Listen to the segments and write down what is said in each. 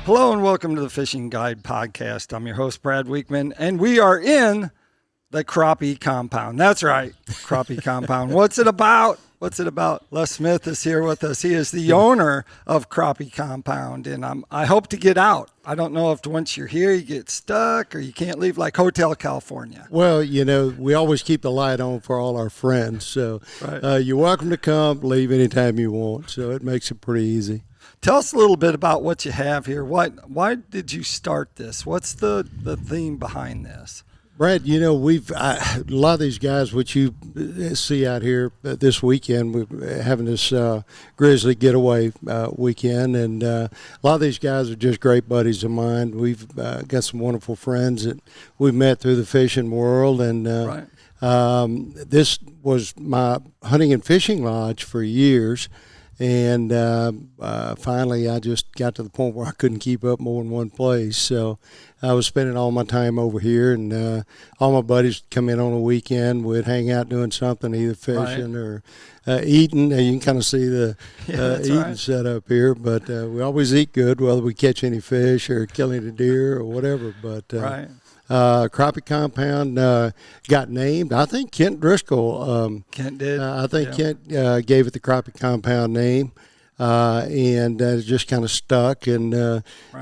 Hello and welcome to the Fishing Guide Podcast. I'm your host, Brad Wiegmann, and we are in the Crappie Compound. That's right, Crappie Compound. What's it about? Les Smith is here with us. He is the owner of Crappie Compound, and I hope to get out. I don't know if once you're here you get stuck or you can't leave like Hotel California. Well, we always keep the light on for all our friends, so right. You're welcome to come, leave anytime you want, so it makes it pretty easy. Tell us a little bit about what you have here. Why did you start this? What's the theme behind this? Brad, we've a lot of these guys, which you see out here this weekend, we're having this grizzly getaway weekend, and a lot of these guys are just great buddies of mine. We've got some wonderful friends that we've met through the fishing world, and this was my hunting and fishing lodge for years. And finally, I just got to the point where I couldn't keep up more in one place. So I was spending all my time over here, and all my buddies would come in on a weekend. We'd hang out doing something, either fishing or eating. You can kind of see the eating setup here. But we always eat good, whether we catch any fish or kill any deer or whatever. But Crappie Compound got named. I think Kent Driscoll. Kent did. I think Kent gave it the Crappie Compound name, and it just kind of stuck. And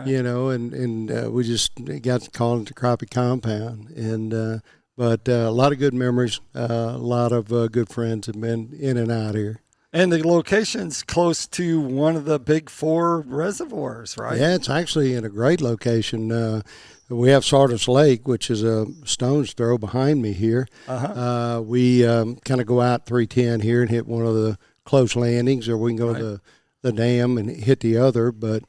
we just got to call it the Crappie Compound. And but a lot of good memories. A lot of good friends have been in and out here. And the location's close to one of the big four reservoirs, right? Yeah, it's actually in a great location. We have Sardis Lake, which is a stone's throw behind me here. We kind of go out 310 here and hit one of the close landings, or we can go to the dam and hit the other. But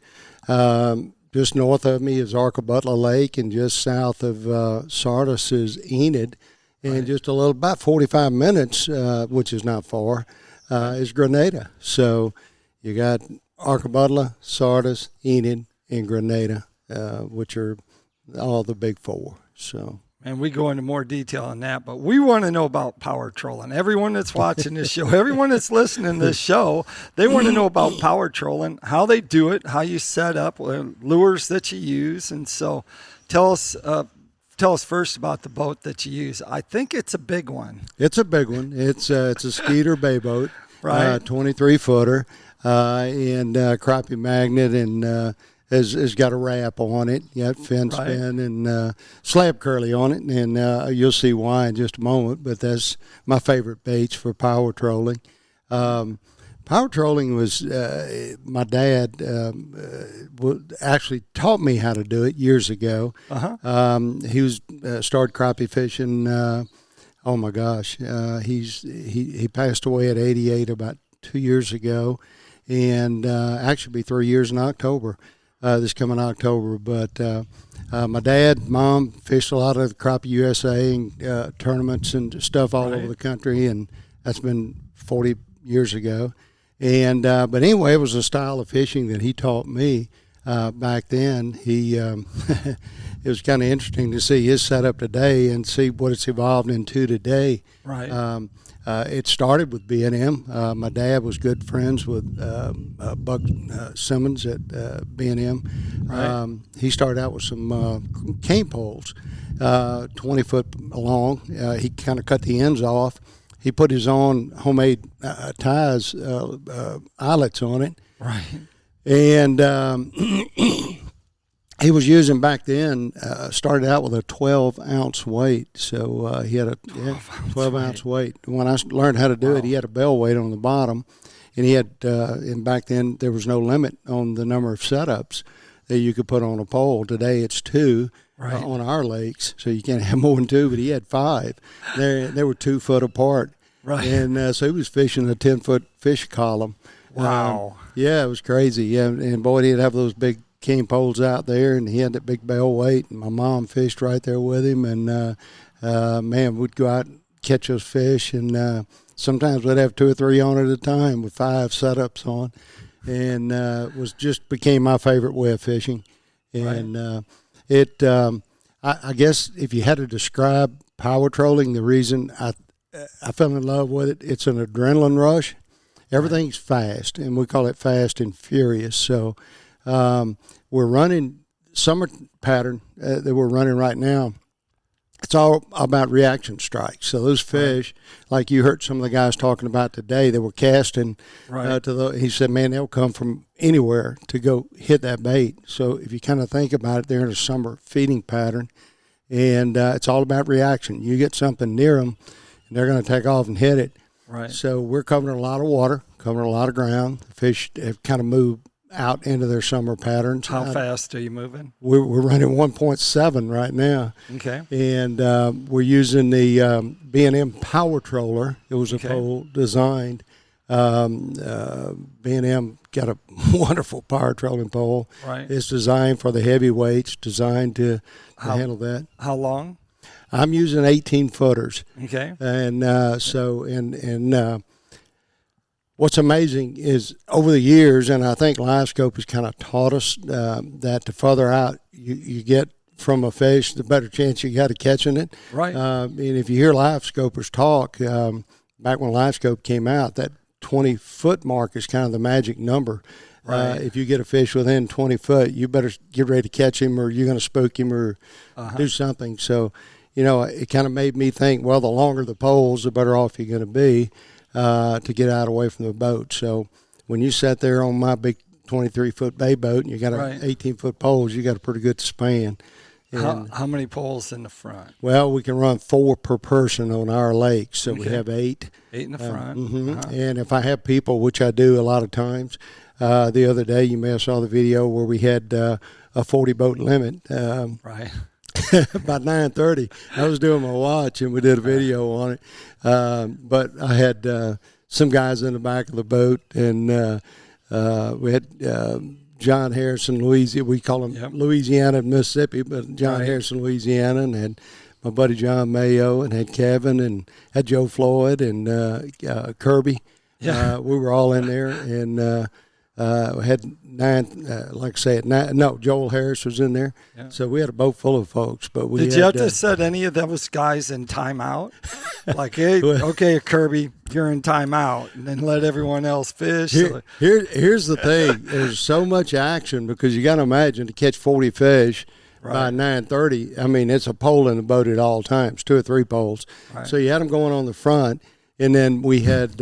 just north of me is Arcabutla Lake, and just south of Sardis is Enid. And just about 45 minutes, which is not far, is Grenada. So you got Arcabutla, Sardis, Enid, and Grenada, which are all the big four. So, and we go into more detail on that, but we want to know about power trolling. Everyone that's watching this show, everyone that's listening to this show, they want to know about power trolling, how they do it, how you set up, lures that you use. And so tell us first about the boat that you use. I think it's a big one. It's a big one. It's a Skeeter bay boat, right? 23-footer, and crappie magnet, and has got a wrap on it. You got fin spin and slab curly on it, and you'll see why in just a moment. But that's my favorite baits for power trolling. Power trolling was my dad actually taught me how to do it years ago. He was started crappie fishing. Oh my gosh, he passed away at 88 about 2 years ago, and actually be 3 years in October. This coming October. But my dad, mom fished a lot of the Crappie USA and tournaments and stuff all over the country, and that's been 40 years ago. And but anyway, it was a style of fishing that he taught me back then. He it was kind of interesting to see his setup today and see what it's evolved into today. It started with B&M. My dad was good friends with Buck Simmons at B&M. He started out with some cane poles, 20 foot long. He kind of cut the ends off. He put his own homemade ties, eyelets on it. And he was using back then, started out with a 12-ounce weight. So he had a 12-ounce weight. When I learned how to do it, he had a bell weight on the bottom. And he had, and back then there was no limit on the number of setups that you could put on a pole. Today it's 2 on our lakes, so you can't have more than 2, but he had 5. They were 2 foot apart. And so he was fishing a 10-foot fish column. Wow. Yeah, it was crazy. Yeah, and boy, he'd have those big cane poles out there, and he had that big bell weight, and my mom fished right there with him, and man, we'd go out and catch those fish, and sometimes we'd have 2 or 3 on at a time with 5 setups on, and became my favorite way of fishing. And I guess if you had to describe power trolling, the reason I fell in love with it, it's an adrenaline rush. Everything's fast, and we call it fast and furious. So We're running summer pattern that we're running right now. It's all about reaction strikes. So those fish, like you heard some of the guys talking about today, they were casting he said, man, they'll come from anywhere to go hit that bait. So if you kind of think about it, they're in a summer feeding pattern, and it's all about reaction. You get something near them, and they're going to take off and hit it. Right. So we're covering a lot of water, covering a lot of ground. The fish have kind of moved out into their summer patterns. How fast are you moving? We're running 1.7 right now. Okay. And we're using the B&M Power Troller. It was a pole designed. B&M got a wonderful power trolling pole. Right. It's designed for the heavyweights, designed to handle that. How long? I'm using 18-footers. Okay. And what's amazing is over the years, and I think Live Scope has kind of taught us that the further out you get from a fish, the better chance you got of catching it. Right. And if you hear Live Scopers talk, back when Live Scope came out, that 20-foot mark is kind of the magic number. Right. If you get a fish within 20 foot, you better get ready to catch him, or you're going to spook him or do something. So, it kind of made me think, well, the longer the poles, the better off you're going to be. To get out away from the boat. So when you sat there on my big 23-foot bay boat and you got an 18-foot poles, you got a pretty good span. And, how many poles in the front? well, we can run 4 per person on our lake, so we have 8. 8 in the front. And if I have people, which I do a lot of times, the other day you may have saw the video where we had a 40-boat limit. Right. About 9:30, I was doing my watch and we did a video on it. But I had some guys in the back of the boat, and we had John Harrison, Louisiana. We call him Louisiana and Mississippi, but John Harrison, Louisiana, and had my buddy John Mayo, and had Kevin, and had Joe Floyd, and Kirby. Yeah. We were all in there, and we had 9, like I said, 9, no, Joel Harris was in there. Yeah. So we had a boat full of folks. But we Did you have to set any of those guys in timeout? Like, hey, okay, Kirby, you're in timeout, and then let everyone else fish. Here's the thing. There's so much action because you got to imagine to catch 40 fish by 9:30. I mean, it's a pole in the boat at all times, 2 or 3 poles. Right. So you had them going on the front, and then we had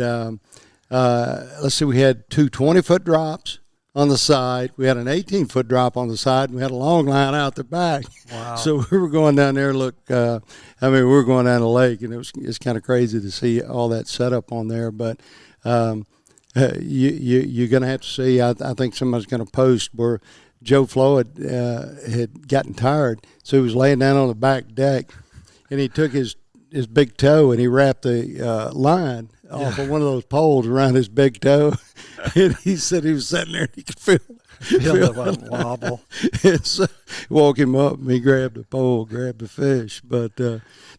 let's see, we had 2 20-foot drops on the side. We had an 18-foot drop on the side, and we had a long line out the back. Wow. So we were going down there, we were going down the lake, and it's kind of crazy to see all that setup on there. But you're going to have to see, I think somebody's going to post where Joe Floyd had gotten tired, so he was laying down on the back deck, and he took his big toe and he wrapped the line off of one of those poles around his big toe. And he said he was sitting there and he could feel the wobble. And so woke him up and he grabbed the pole, grabbed the fish. But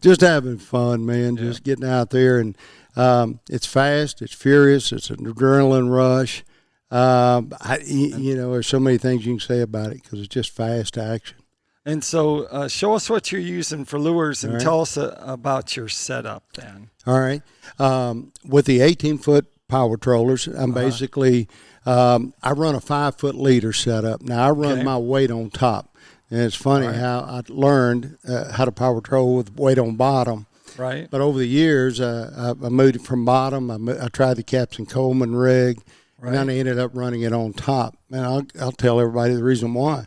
just having fun, man, just getting out there. And it's fast, it's furious, it's an adrenaline rush. There's so many things you can say about it because it's just fast action. And so show us what you're using for lures and tell us about your setup then. All right. With the 18-foot power trollers, I'm basically, I run a 5-foot leader setup. Now, I run my weight on top. And it's funny how I learned how to power troll with weight on bottom. Right. But over the years, I moved it from bottom. I tried the Captain Coleman rig, and then I ended up running it on top. And I'll tell everybody the reason why.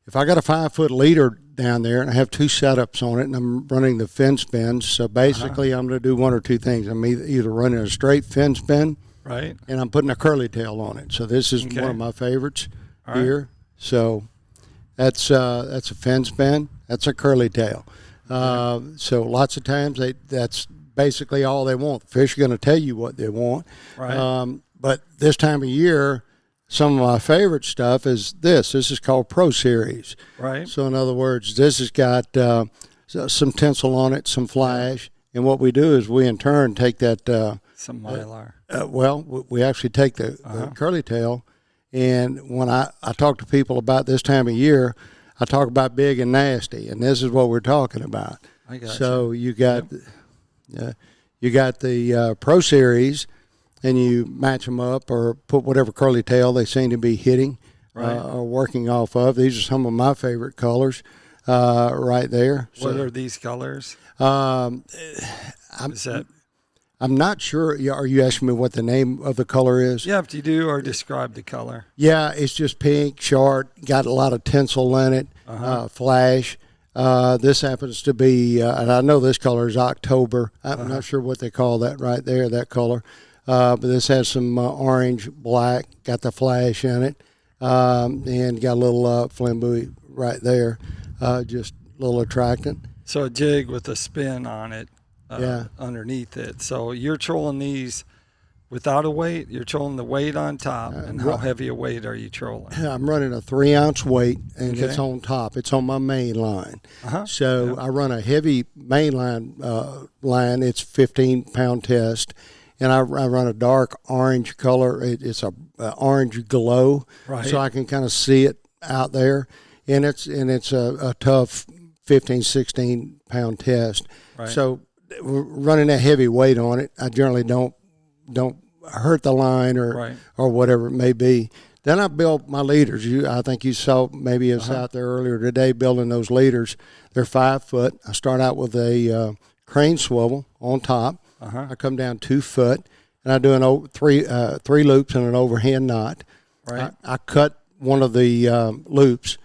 If I got a 5-foot leader down there and I have 2 setups on it and I'm running the fin spins, so basically I'm going to do one or 2 things. I'm either running a straight fin spin, and I'm putting a curly tail on it. So this is one of my favorites here. So that's a fin spin. That's a curly tail. So lots of times that's basically all they want. The fish are going to tell you what they want. Right. But this time of year, some of my favorite stuff is this. This is called Pro Series. Right. So in other words, this has got some tinsel on it, some flash, and what we do is we in turn take that. Some mylar. We actually take the curly tail, and when I talk to people about this time of year, I talk about big and nasty, and this is what we're talking about. I got so you got the Pro Series. And you match them up or put whatever curly tail they seem to be hitting. are working off of. These are some of my favorite colors right there. What are these colors? Is that? I'm not sure. Are you asking me what the name of the color is? Yeah, if you do, or describe the color. Yeah, it's just pink, short, got a lot of tinsel in it, flash. This happens to be, and I know this color is October. I'm not sure what they call that right there, that color. But this has some orange, black, got the flash in it, and got a little flamboyant right there, just a little attractant. So a jig with a spin on it. Yeah. Underneath it. So you're trolling these without a weight. You're trolling the weight on top. And how heavy a weight are you trolling? I'm running a 3-ounce weight, and Okay. it's on top. It's on my main line. So Yeah. I run a heavy main line. It's 15-pound test, and I run a dark orange color. It's a orange glow, Right. so I can kind of see it out there. And it's a tough 15, 16-pound test. Right. So running that heavy weight on it, I generally don't hurt the line or whatever it may be. Then I build my leaders. I think you saw maybe us out there earlier today building those leaders. They're 5 foot. I start out with a crane swivel on top. I come down 2 foot, and I do three loops and an overhand knot. Right. I cut one of the loops.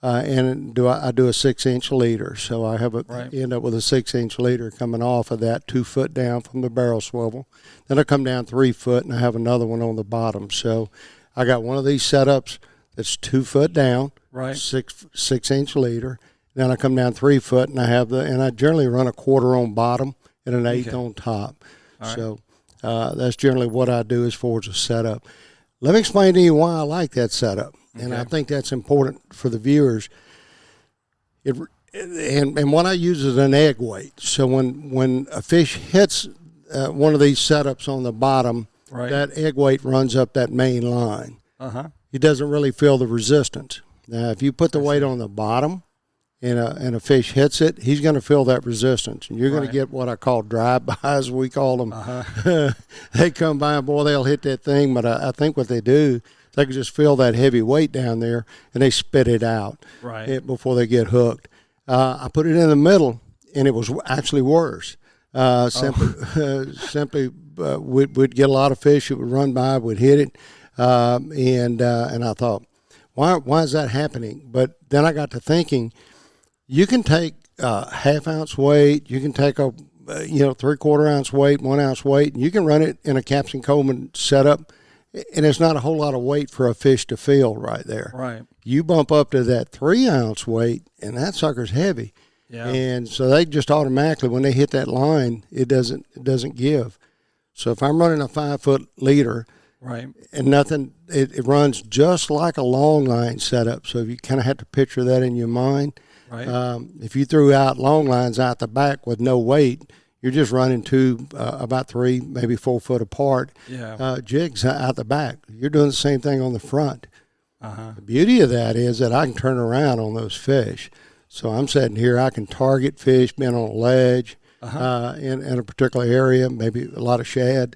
And I do a 6-inch leader, so I have end up with a 6-inch leader coming off of that 2 foot down from the barrel swivel. Then I come down 3 foot, and I have another one on the bottom. So I got one of these setups that's 2 foot down, Right. 6-inch leader. Then I come down 3 foot, and I generally run a quarter on bottom and an eighth on top. So that's generally what I do as far as a setup. Let me explain to you why I like that setup. And I think that's important for the viewers. And what I use is an egg weight. So when a fish hits one of these setups on the bottom, that egg weight runs up that main line. He doesn't really feel the resistance. Now, if you put the weight on the bottom and a fish hits it, he's going to feel that resistance. And you're going to get what I call drive-bys, we call them. They come by and, boy, they'll hit that thing. But I think what they do, they can just feel that heavy weight down there, and they spit it out before they get hooked. I put it in the middle, and it was actually worse. Simply, we'd get a lot of fish that would run by, would hit it, and I thought, why is that happening? But then I got to thinking, you can take a half-ounce weight, you can take a 3/4 ounce weight, 1 ounce weight, and you can run it in a Captain Coleman setup. And it's not a whole lot of weight for a fish to feel right there. Right. You bump up to that 3-ounce weight, and that sucker's heavy. Yeah. And so they just automatically, when they hit that line, it doesn't give. So if I'm running a 5 foot leader, and nothing, it runs just like a long line setup. So you kind of have to picture that in your mind. If you threw out long lines out the back with no weight, you're just running two about 3, maybe 4 foot apart jigs out the back. You're doing the same thing on the front. The beauty of that is that I can turn around on those fish. So I'm sitting here, I can target fish, being on a ledge in a particular area, maybe a lot of shad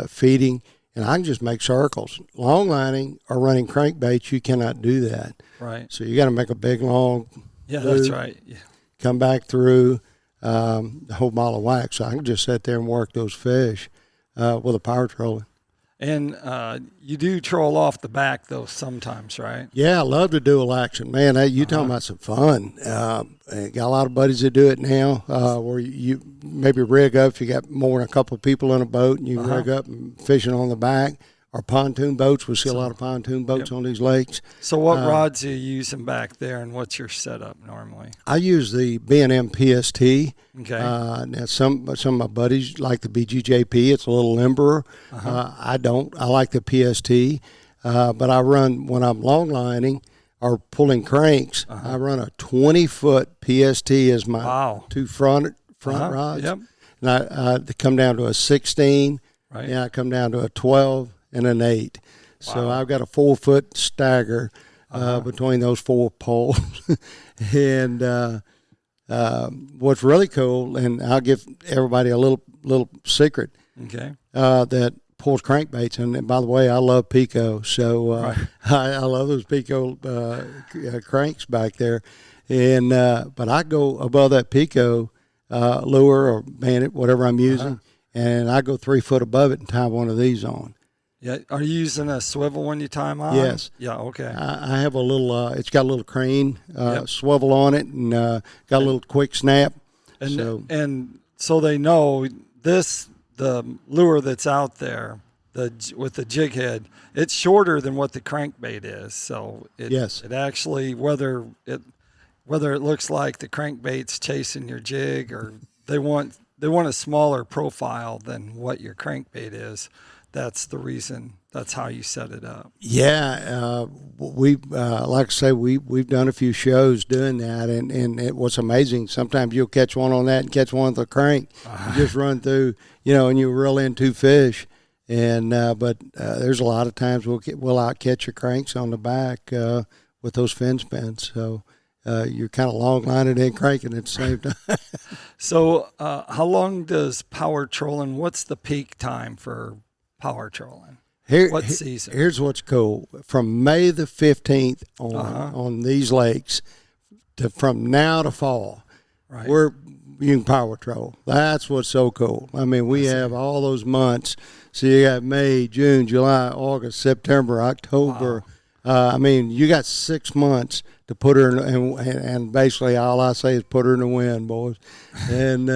feeding, and I can just make circles. Long lining or running crankbaits, you cannot do that. So you got to make a big, long loop, that's right. come back through. The whole ball of wax. So I can just sit there and work those fish with a power trolling. And you do troll off the back, though, sometimes, right? Yeah, I love to dual action. Man, you talking about some fun. I got a lot of buddies that do it now where you maybe rig up if you got more than a couple of people in a boat, and you rig up and fishing on the back. Or pontoon boats. We see a lot of pontoon boats on these lakes. So what rods are you using back there, and what's your setup normally? I use the B&M PST. Okay. Now some of my buddies like the BGJP. It's a little limberer. I don't. I like the PST. But I run, when I'm long lining or pulling cranks, I run a 20-foot PST as my two front rods. And I come down to a 16. And I come down to a 12. And an 8. So I've got a 4 foot stagger between those 4 poles. And what's really cool, and I'll give everybody a little secret, that pulls crankbaits. And by the way, I love PICO, so I love those PICO cranks back there. And but I go above that PICO lure or bandit, whatever I'm using, and I go 3 foot above it and tie one of these on. Yeah. Are you using a swivel when you tie them on? Yes. Yeah. Okay. I have a little. It's got a little crane swivel on it, and got a little quick snap. And so they know the lure that's out there, with the jig head, it's shorter than what the crankbait is. So it actually, whether it looks like the crankbait's chasing your jig, or they want a smaller profile than what your crankbait is. That's the reason. That's how you set it up. Yeah, we like I say, we've done a few shows doing that, and what's amazing, sometimes you'll catch one on that and catch one with a crank, you just run through, and you reel in 2 fish, and but there's a lot of times we'll out catch your cranks on the back with those fin spins, so you're kind of long lining and cranking at the same time. So, how long does power trolling? What's the peak time for power trolling? What season? Here's what's cool. From May the 15th on these lakes, from now to fall, you can power troll. That's what's so cool. I mean, we have all those months. So you got May, June, July, August, September, October. Wow. I mean, you got 6 months to put her in, and basically all I say is put her in the wind, boys, and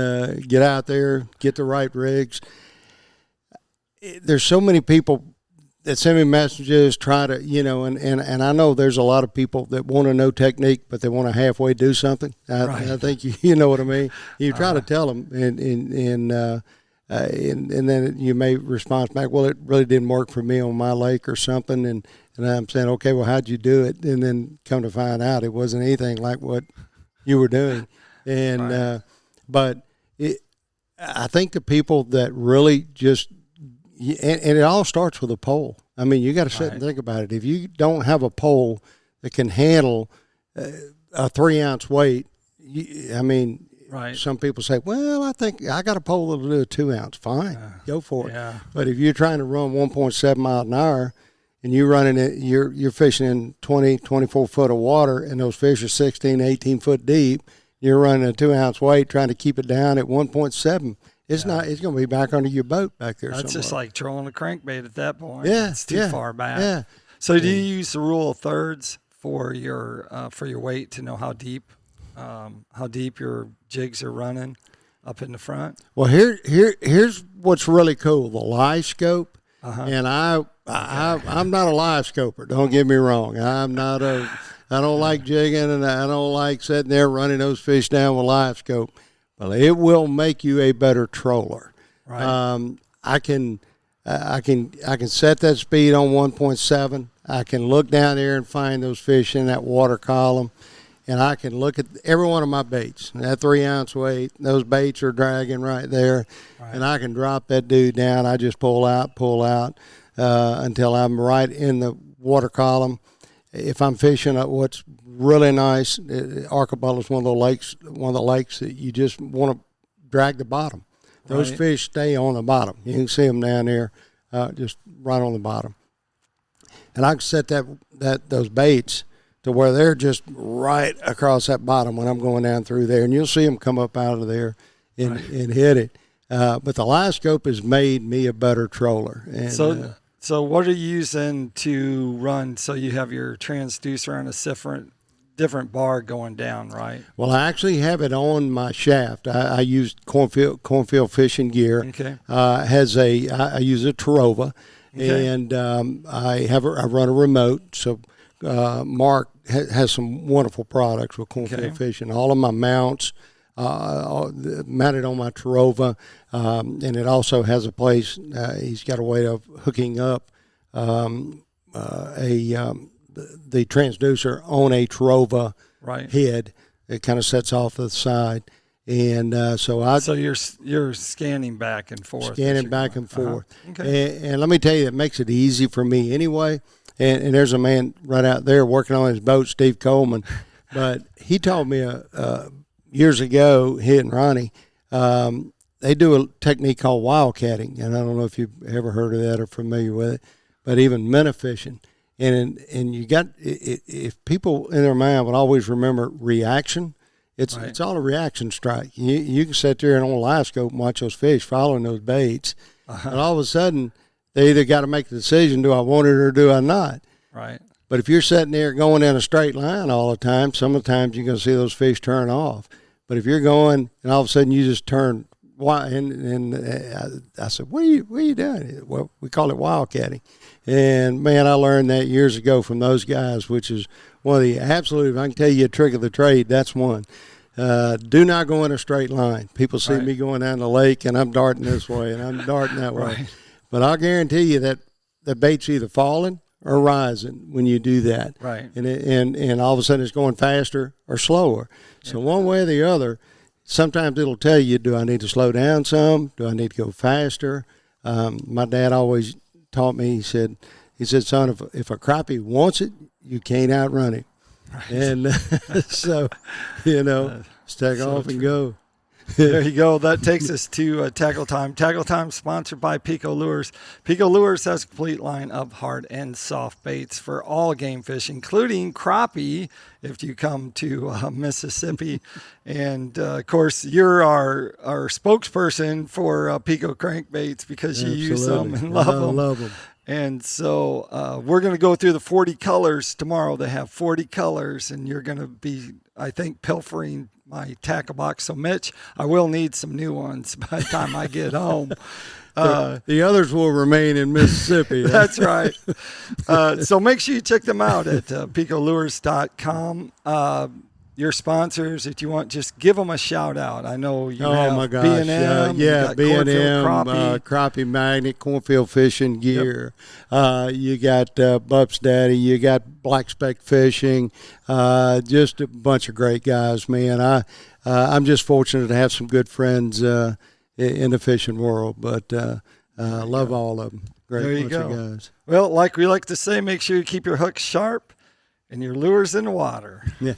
get out there, get the right rigs. There's so many people that send me messages, try to, and I know there's a lot of people that want to know technique, but they want to halfway do something. I think you know what I mean. You try to tell them, and then you may respond back, well, it really didn't work for me on my lake or something, and I'm saying, okay, well, how'd you do it? And then come to find out, it wasn't anything like what you were doing, and but I think the people that really just and it all starts with a pole. I mean, you got to sit and think about it. If you don't have a pole that can handle a 3-ounce weight, some people say, well, I think I got a pole that'll do a 2-ounce. Fine, go for it. Yeah. But if you're trying to run 1.7 miles an hour and you're running it, you're fishing in 20, 24 foot of water, and those fish are 16, 18 foot deep, you're running a 2-ounce weight trying to keep it down at 1.7. It's not. It's going to be back under your boat back there. That's somewhere. just like trolling a crankbait at that point. Yeah, it's too far back. Yeah. So, do you use the rule of thirds for your weight to know how deep your jigs are running up in the front? Well, here's what's really cool: the live scope. And I'm not a live scoper. Don't get me wrong. I don't like jigging, and I don't like sitting there running those fish down with live scope. Well, it will make you a better troller. Right. I can set that speed on 1.7. I can look down there and find those fish in that water column, and I can look at every one of my baits. That 3-ounce weight, those baits are dragging right there, and I can drop that dude down. I just pull out until I'm right in the water column. If I'm fishing at what's really nice, Archipelago is one of the lakes that you just want to drag the bottom. Those fish stay on the bottom. You can see them down there, just right on the bottom. And I can set those baits to where they're just right across that bottom when I'm going down through there, and you'll see them come up out of there and hit it. But the live scope has made me a better troller. And, So what are you using to run? So you have your transducer on a different bar going down, right? Well, I actually have it on my shaft. I use cornfield fishing gear. Okay. I use a Tarova, and I run a remote. So Mark has some wonderful products with cornfield fishing. All of my mounts. Mounted on my Tarova, and it also has a place. He's got a way of hooking up the transducer on a Tarova head. It kind of sets off to the side, and so you're scanning back and forth. Okay. And let me tell you, it makes it easy for me anyway. And there's a man right out there working on his boat, Steve Coleman, but he told me years ago, he and Ronnie, they do a technique called wildcatting, and I don't know if you've ever heard of that or familiar with it, but even minnow fishing. And you got, if people in their mind would always remember reaction, it's all a reaction strike. You can sit there and on a live scope and watch those fish following those baits, and all of a sudden they either got to make the decision: do I want it or do I not? Right. But if you're sitting there going in a straight line all the time, some of the times you're going to see those fish turn off. But if you're going and all of a sudden you just turn, and I said, what are you doing? Well, we call it wildcatting. And, man, I learned that years ago from those guys, which is one of the absolute, if I can tell you a trick of the trade, that's one. Do not go in a straight line. People see me going down the lake, and I'm darting this way, and I'm darting that way. Right. But I'll guarantee you that the bait's either falling or rising when you do that. Right. And all of a sudden it's going faster or slower. So one way or the other, sometimes it'll tell you, do I need to slow down some? Do I need to go faster? My dad always taught me, he said, son, if a crappie wants it, you can't outrun it. Right. And so, just take off and go. There you go. That takes us to Tackle Time. Tackle Time sponsored by PICO Lures. PICO Lures has a complete line of hard and soft baits for all game fish, including crappie if you come to Mississippi. And, of course, you're our spokesperson for PICO crankbaits because you use them and love them. I love them. And so we're going to go through the 40 colors tomorrow. They have 40 colors, and you're going to be, I think, pilfering my tackle box. So, Mitch, I will need some new ones by the time I get home. The others will remain in Mississippi. That's right. So make sure you check them out at PicoLures.com. Your sponsors, if you want, just give them a shout out. I know you have my gosh. B&M, B&M, crappie. Crappie Magnet, cornfield fishing gear. Yep. You got Bub's Daddy. You got Black Speck Fishing. Just a bunch of great guys, man. I'm just fortunate to have some good friends in the fishing world, but love all of them. Great bunch of guys. Well, like we like to say, make sure you keep your hooks sharp and your lures in the water. Yeah.